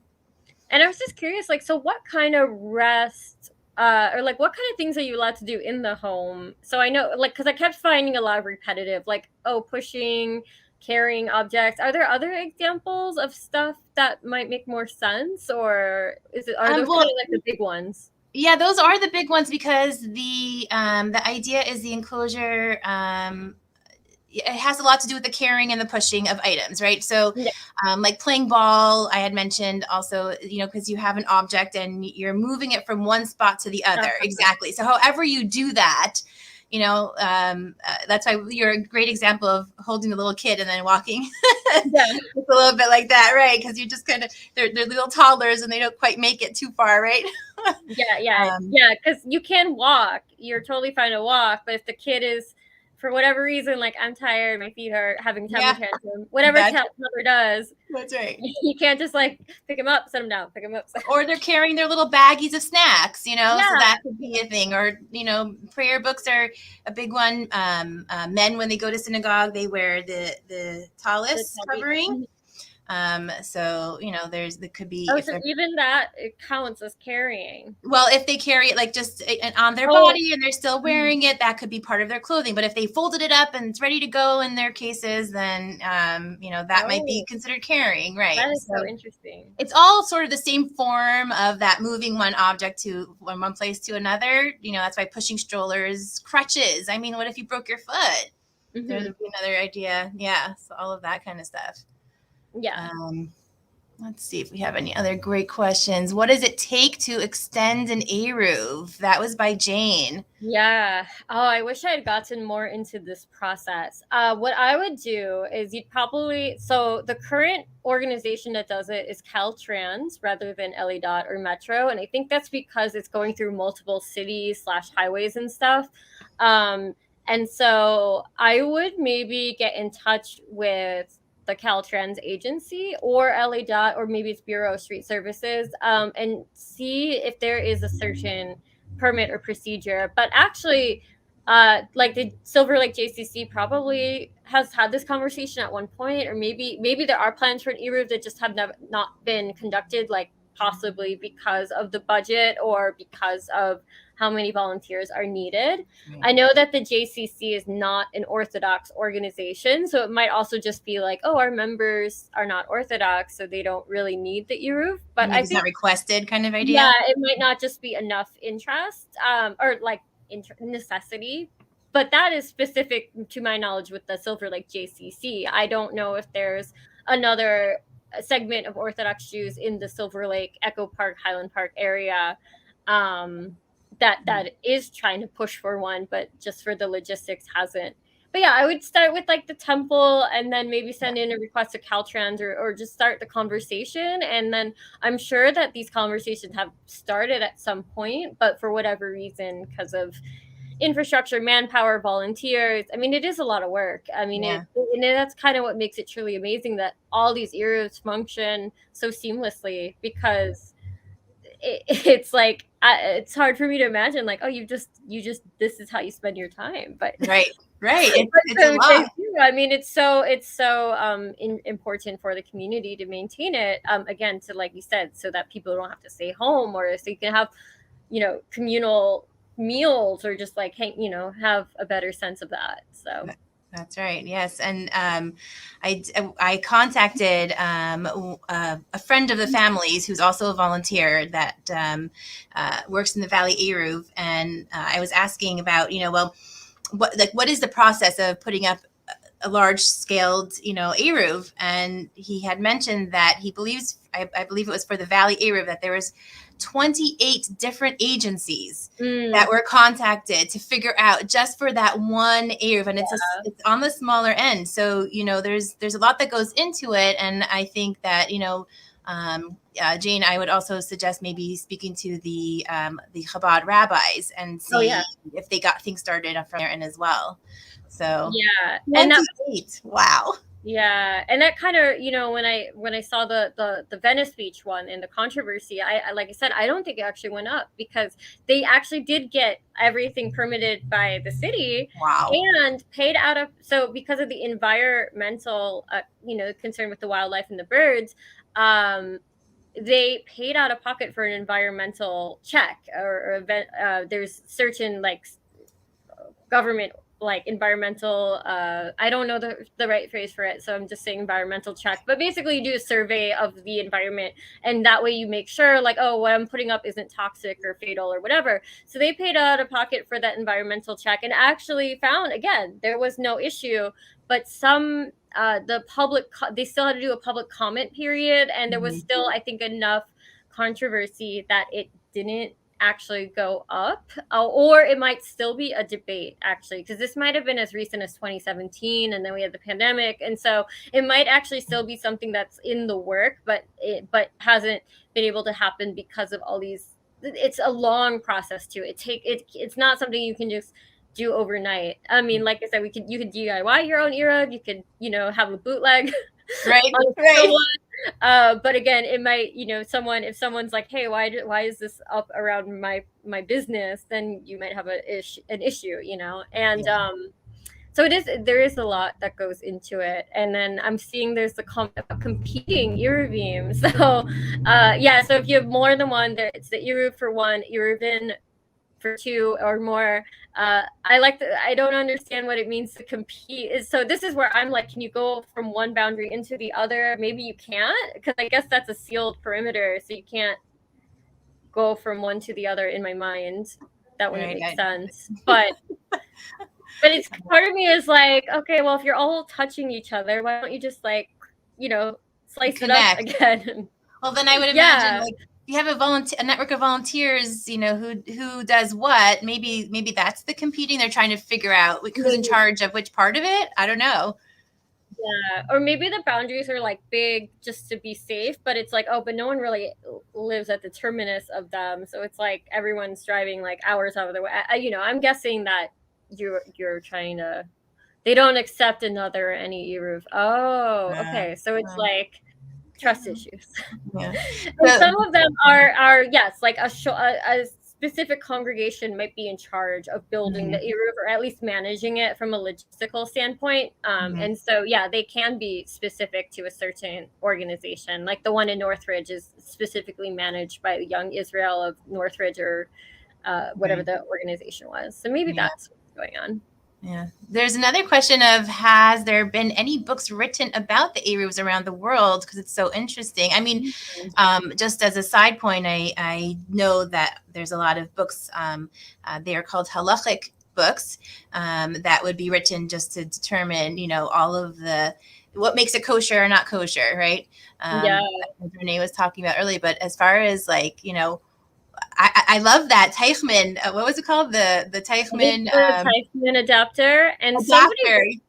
And I was just curious, like, so what kind of rest, or like, what kind of things are you allowed to do in the home? So I know, like, because I kept finding a lot of repetitive, like, pushing, carrying objects. Are there other examples of stuff that might make more sense, or are those Well, kind of like the big ones? yeah, those are the big ones because the idea is the enclosure. It has a lot to do with the carrying and the pushing of items, right? So, Yeah. like playing ball, I had mentioned also, because you have an object and you're moving it from one spot to the other. Exactly. So, however you do that, that's why you're a great example of holding the little kid and then walking. Yeah. It's a little bit like that, right? Because you just kind of, they're little toddlers and they don't quite make it too far, right? Yeah. Because you can walk. You're totally fine to walk, but if the kid is, for whatever reason, like I'm tired, my feet hurt, having temper tantrum, whatever mother does, That's right. you can't just like pick them up, set them down, pick them up. Or they're carrying their little baggies of snacks, so that Yeah. could be a thing. Or, prayer books are a big one. Men, when they go to synagogue, they wear the tallis covering. So, there could be. Oh, so even that, it counts as carrying. Well, if they carry it like just on their body and they're still wearing it, that could be part of their clothing. But if they folded it up and it's ready to go in their cases, then, that might be considered carrying, right? That is so interesting. It's all sort of the same form of that moving one object to one place to another. That's why pushing strollers, crutches. I mean, what if you broke your foot? Mm-hmm. There would be another idea. Yeah. So all of that kind of stuff. Yeah. Let's see if we have any other great questions. What does it take to extend an Eruv? That was by Jane. Yeah. Oh, I wish I had gotten more into this process. What I would do is you'd probably, so the current organization that does it is Caltrans rather than LA or Metro. And I think that's because it's going through multiple cities slash highways and stuff. And so I would maybe get in touch with the Caltrans agency or LA or maybe it's Bureau of Street Services, and see if there is a certain permit or procedure. But actually, like the Silver Lake JCC probably has had this conversation at one point, or maybe there are plans for an Eruv that just have never not been conducted, like possibly because of the budget or because of how many volunteers are needed. Right. I know that the JCC is not an Orthodox organization, so it might also just be like, oh, our members are not Orthodox, so they don't really need the Eruv. But Maybe I it's think not requested kind of idea. yeah, it might not just be enough interest, or like necessity. But that is specific to my knowledge with the Silver Lake JCC. I don't know if there's another segment of Orthodox Jews in the Silver Lake, Echo Park, Highland Park area, that is trying to push for one, but just for the logistics hasn't. But yeah, I would start with like the temple and then maybe send in a request to Caltrans, or just start the conversation. And then I'm sure that these conversations have started at some point, but for whatever reason, because of infrastructure, manpower, volunteers, I mean, it is a lot of work. I mean, Yeah. and that's kind of what makes it truly amazing that all these eras function so seamlessly, because it's like it's hard for me to imagine like, oh, you just this is how you spend your time. But Right. It's a so lot. I mean, it's so important for the community to maintain it, again, to, like you said, so that people don't have to stay home, or so you can have, communal meals, or just like have a better sense of that. So That's right. Yes, and I contacted a friend of the family's who's also a volunteer that works in the Valley Eruv, and I was asking about, well, what is the process of putting up a large scaled, Eruv? And he had mentioned that he believes, I believe it was for the Valley Eruv, that there was 28 different agencies that were contacted to figure out just for that one Eruv, and it's on the smaller end. So there's a lot that goes into it, and I think that Jane, I would also suggest maybe speaking to the Chabad rabbis and see if they got things started from there and as well. So yeah, 28. Wow. Yeah, and that kind of, when I saw the Venice Beach one and the controversy, I like I said, I don't think it actually went up, because they actually did get everything permitted by the city. Wow. And paid out of, so because of the environmental concern with the wildlife and the birds, they paid out of pocket for an environmental check, or event. There's certain like government, like environmental, I don't know the right phrase for it, so I'm just saying environmental check, but basically you do a survey of the environment, and that way you make sure, like, oh, what I'm putting up isn't toxic or fatal or whatever. So they paid out of pocket for that environmental check, and actually found, again, there was no issue. But some the public, they still had to do a public comment period, and there was still, I think, enough controversy that it didn't actually go up, or it might still be a debate, actually, because this might have been as recent as 2017, and then we had the pandemic, and so it might actually still be something that's in the work, but hasn't been able to happen because of all these. It's a long process too. It's not something you can just do overnight. I mean, like I said, you could DIY your own era. You could have a bootleg, right. But again, it might, if someone's like, hey, why is this up around my business, then you might have an issue, and so there is a lot that goes into it. And then I'm seeing there's the competing Eruvim. So so if you have more than one, it's the Eruv for one, Eruvin for two or more. I don't understand what it means to compete. So this is where I'm like, can you go from one boundary into the other? Maybe you can't, because I guess that's a sealed perimeter, so you can't go from one to the other in my mind. That wouldn't make sense. But it's, part of me is like, okay, well, if you're all touching each other, why don't you just, like, slice it up connect. again. Well, then I would imagine like you have a network of volunteers, you know, who does what. Maybe that's the competing. They're trying to figure out who's in charge of which part of it. I don't know. Yeah, or maybe the boundaries are like big just to be safe, but it's like, oh, but no one really lives at the terminus of them, so it's like everyone's driving like hours out of the way. You know, I'm guessing that you're trying to. They don't accept another any Eruv. Oh, okay, so it's like trust issues. Yeah. And some of them are yes, like a specific congregation might be in charge of building the Eruv, or at least managing it from a logistical standpoint. And so, yeah, they can be specific to a certain organization. Like the one in Northridge is specifically managed by the Young Israel of Northridge, or whatever the organization was. So maybe that's what's going on. Yeah. There's another question of, has there been any books written about the Eruvs around the world? Because it's so interesting. I mean, just as a side point, I know that there's a lot of books. They are called halachic books that would be written just to determine, you know, all of what makes it kosher or not kosher, right? As Renee was talking about earlier. But as far as like, you know, I love that Teichman. What was it called? The Teichman. Teichman adapter. And somebody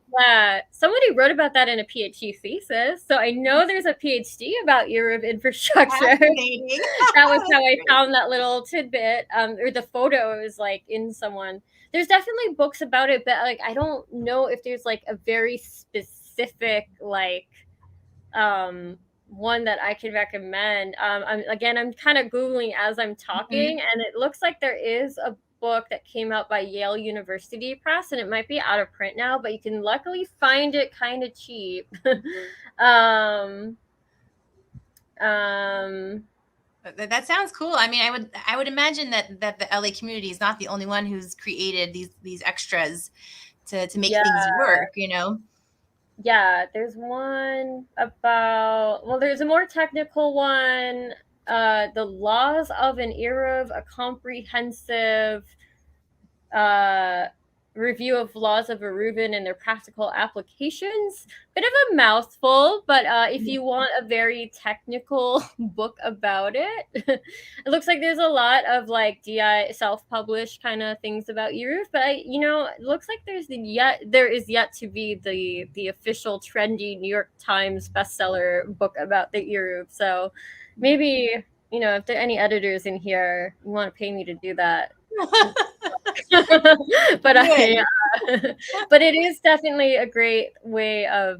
wrote about that in a PhD thesis. So I know there's a PhD about Eruv infrastructure. That was how I found that little tidbit. Or the photo is like in someone. There's definitely books about it, but like I don't know if there's like a very specific like one that I can recommend. I'm kind of Googling as I'm talking, and it looks like there is a book that came out by Yale University Press, and it might be out of print now, but you can luckily find it kind of cheap. That sounds cool. I mean, I would imagine that the LA community is not the only one who's created these extras to make things work, you know. Yeah, there's one about, well, there's a more technical one, the laws of an Eruv, a comprehensive review of laws of Eruvin and their practical applications. Bit of a mouthful, but if you want a very technical book about it, it looks like there's a lot of like DI self-published kind of things about Eruv, but you know, it looks like there is yet to be the official trendy New York Times bestseller book about the Eruv. So maybe, you know, if there are any editors in here, you want to pay me to do that. But but it is definitely a great way of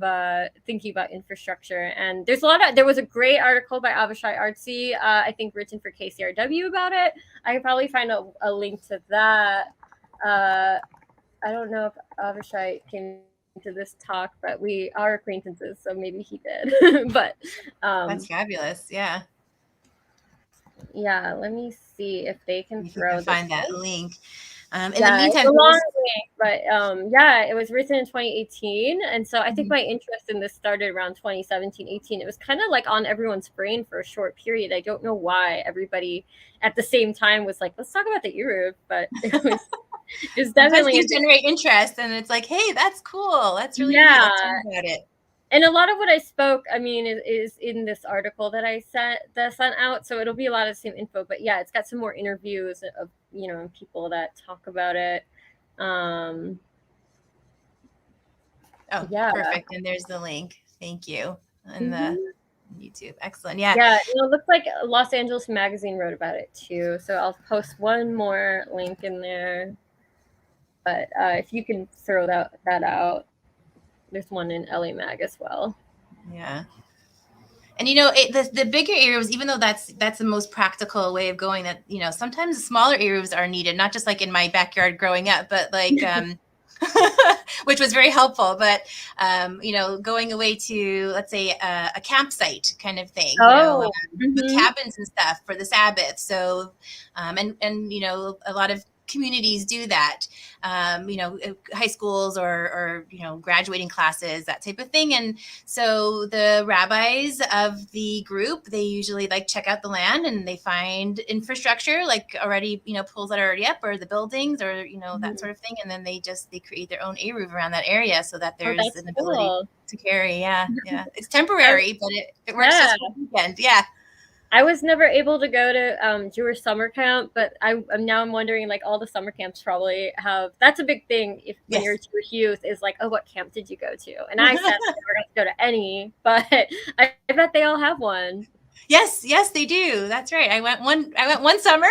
thinking about infrastructure. And there was a great article by Avishai Artsy, I think written for KCRW about it. I could probably find a link to that. I don't know if Avishai came to this talk, but we are acquaintances, so maybe he did. But that's fabulous. Yeah, let me see if they can find that link. In the meantime, it's a long link, but it was written in 2018, and so I think my interest in this started around 2017-18. It was kind of like on everyone's brain for a short period. I don't know why everybody at the same time was like, let's talk about the Eruv, but it's definitely generate interest, and it's like, hey, that's cool, that's really neat. Let's talk about it. And a lot of what I spoke, I mean, is in this article that I sent out. So it'll be a lot of the same info, but yeah, it's got some more interviews of, you know, people that talk about it. Perfect. And there's the link. Thank you. And the YouTube. Excellent. Yeah. Yeah. It looks like Los Angeles Magazine wrote about it too. So I'll post one more link in there. But if you can throw that out. There's one in LA Mag as well. Yeah. And, you know, the bigger Eruvs, even though that's the most practical way of going, that, you know, sometimes the smaller Eruvs are needed, not just like in my backyard growing up, but like, which was very helpful. But, you know, going away to, let's say, a campsite kind of thing, with cabins and stuff for the Sabbath. So, and, you know, a lot of communities do that. High schools or graduating classes, that type of thing. And so the rabbis of the group, they usually like check out the land and they find infrastructure like already, pools that are already up or the buildings or, that sort of thing. And then they create their own Eruv around that area so that Oh, there's that's an ability cool. to carry. Yeah. It's temporary, but it works Yeah. just for the weekend. Yeah. I was never able to go to Jewish summer camp, but I'm wondering, like, all the summer camps probably have. That's a big thing when you're Jewish youth is like, oh, what camp did you go to? And I said I never got to go to any, but I bet they all have one. Yes, they do. That's right. I went one summer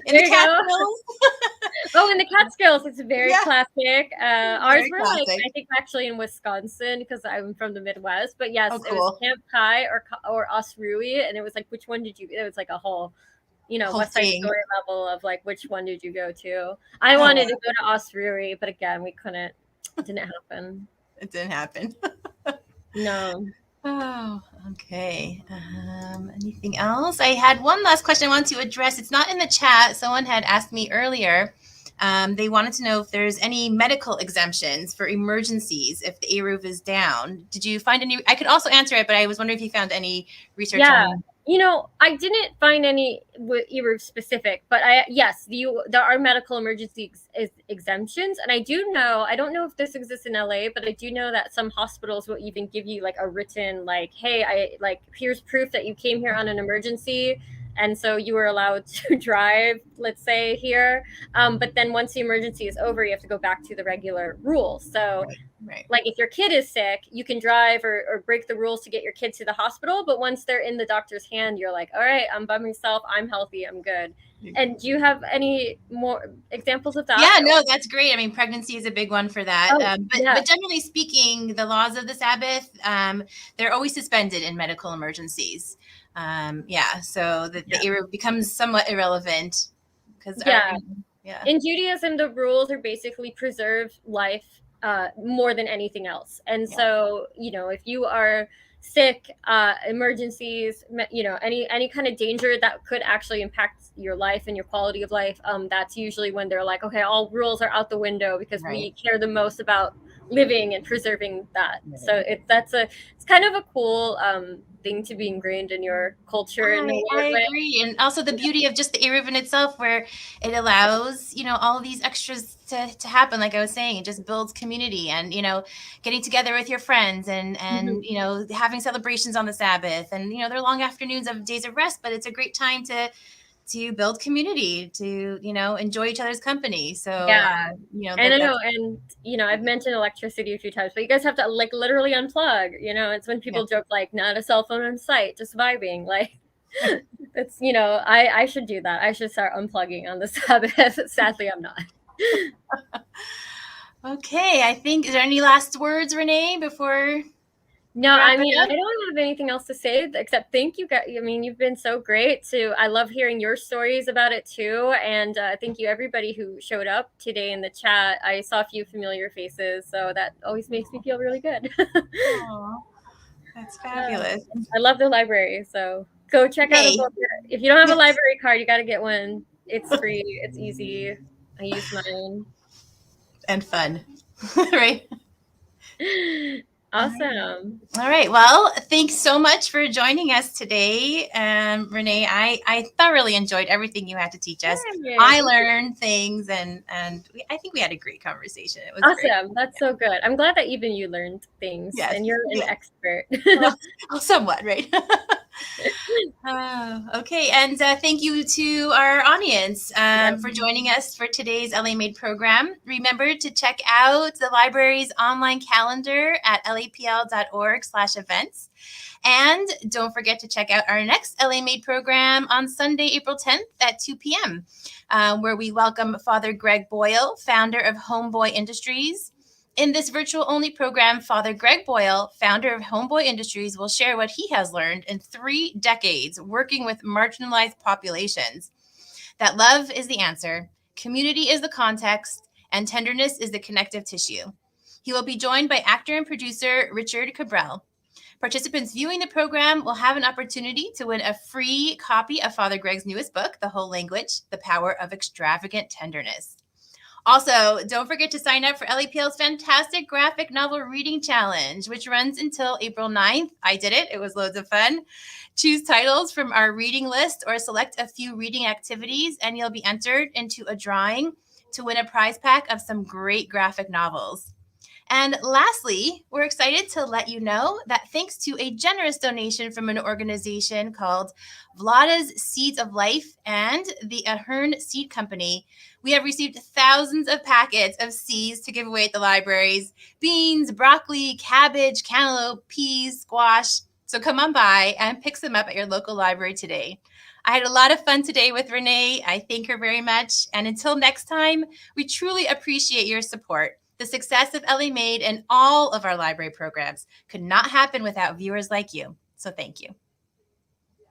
in the Catskills. Oh, in the Catskills, it's very classic. Ours Very were classic. like, I think actually in Wisconsin because I'm from the Midwest. But yes, Oh, it was cool. Camp Kai or Osrui, and it was like, which one did you? It was like a whole, Whole West Side thing. Story level of like, which one did you go to? I wanted to go to Osrui, but again, we couldn't. It didn't happen. It didn't happen. No. Oh, okay. Anything else? I had one last question I wanted to address. It's not in the chat. Someone had asked me earlier. They wanted to know if there's any medical exemptions for emergencies if the Eruv is down. Did you find any? I could also answer it, but I was wondering if you found any research on. I didn't find any Eruv specific, but there are medical emergency exemptions, and I don't know if this exists in LA, but I do know that some hospitals will even give you like a written like, hey, here's proof that you came here on an emergency, and so you were allowed to drive, let's say here, but then once the emergency is over, you have to go back to the regular rules. So. Right. Like if your kid is sick, you can drive or break the rules to get your kid to the hospital. But once they're in the doctor's hand, you're like, all right, I'm by myself. I'm healthy. I'm good. And do you have any more examples of that? Yeah, no, that's great. I mean, pregnancy is a big one for that. But generally speaking, the laws of the Sabbath, they're always suspended in medical emergencies. So the Eruv becomes somewhat irrelevant because in Judaism, the rules are basically preserve life more than anything else. And so, if you are sick, emergencies, any kind of danger that could actually impact your life and your quality of life, that's usually when they're like, okay, all rules are out the window because we care the most about living and preserving that. So it's kind of a cool thing to be ingrained in your culture. I agree. And also the beauty of just the Eruv in itself, where it allows, all of these extras to happen. Like I was saying, it just builds community and, getting together with your friends and having celebrations on the Sabbath and, they're long afternoons of days of rest, but it's a great time to build community, to, enjoy each other's company. So, I've mentioned electricity a few times, but you guys have to like literally unplug, it's when people joke like not a cell phone in sight, just vibing. Like it's, I should do that. I should start unplugging on the Sabbath. Sadly, I'm not. Okay. I think, is there any last words, Renee, before? No, I mean, I don't have anything else to say except thank you guys. I mean, you've been so great I love hearing your stories about it too. And thank you everybody who showed up today in the chat. I saw a few familiar faces, so that always makes me feel really good. Aww, that's fabulous. I love the library, so go check out a book. If you don't have a library card, you got to get one. It's free. It's easy. I use mine. And fun, right? Awesome. All right. Well, thanks so much for joining us today. Renee, I thoroughly enjoyed everything you had to teach us. I learned things and I think we had a great conversation. It was awesome. Great. That's so good. I'm glad that even you learned things and you're an expert. Well, somewhat, right? Okay. And thank you to our audience for joining us for today's LA Made program. Remember to check out the library's online calendar at lapl.org/events. And don't forget to check out our next LA Made program on Sunday, April 10th at 2 p.m., where we welcome Father Greg Boyle, founder of Homeboy Industries. In this virtual-only program, Father Greg Boyle, founder of Homeboy Industries, will share what he has learned in 3 decades working with marginalized populations. That love is the answer, community is the context, and tenderness is the connective tissue. He will be joined by actor and producer Richard Cabral. Participants viewing the program will have an opportunity to win a free copy of Father Greg's newest book, The Whole Language, The Power of Extravagant Tenderness. Also, don't forget to sign up for LEPL's fantastic graphic novel reading challenge, which runs until April 9th. I did it. It was loads of fun. Choose titles from our reading list or select a few reading activities, and you'll be entered into a drawing to win a prize pack of some great graphic novels. And lastly, we're excited to let you know that thanks to a generous donation from an organization called Vlada's Seeds of Life and the Ahern Seed Company, we have received thousands of packets of seeds to give away at the libraries: beans, broccoli, cabbage, cantaloupe, peas, squash. So come on by and pick some up at your local library today. I had a lot of fun today with Renee. I thank her very much. And until next time, we truly appreciate your support. The success of LA Made and all of our library programs could not happen without viewers like you. So thank you.